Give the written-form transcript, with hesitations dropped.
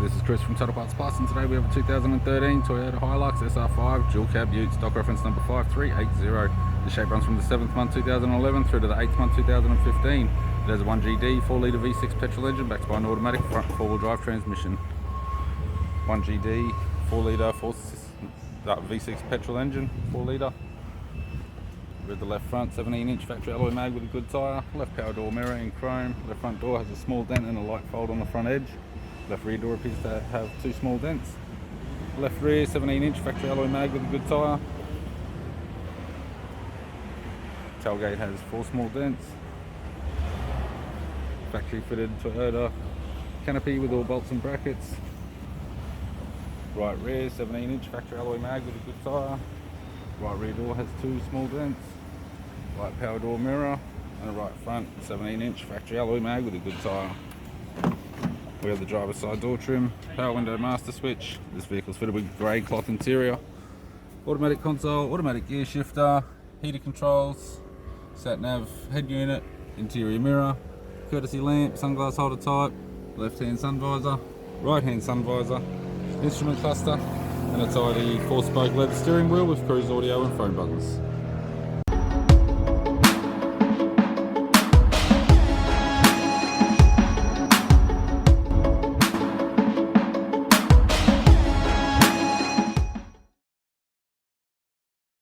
G'day, this is Chris from Total Parts Plus, and today we have a 2013 Toyota HiLux SR5 dual cab ute, stock reference number 5380. The shape runs from the 7th month 2011 through to the 8th month 2015. It has a 1GD 4 litre V6 petrol engine backed by an automatic front 4-wheel drive transmission. 1GD 4 litre V6 petrol engine, 4 litre. With the left front 17-inch factory alloy mag with a good tyre. Left power door mirror in chrome. Left front door has a small dent and a light fold on the front edge. Left rear door appears to have 2 small dents. Left rear 17-inch factory alloy mag with a good tyre. Tailgate has 4 small dents. Factory fitted Toyota canopy with all bolts and brackets. Right rear 17-inch factory alloy mag with a good tyre. Right rear door has 2 small dents. Right power door mirror, and a right front 17-inch factory alloy mag with a good tyre. We have the driver's side door trim, power window master switch. This vehicle is fitted with grey cloth interior, automatic console, automatic gear shifter, heater controls, sat nav head unit, interior mirror, courtesy lamp, sunglass holder type, left hand sun visor, right hand sun visor, instrument cluster, and a tidy 4-spoke leather steering wheel with cruise audio and phone buttons.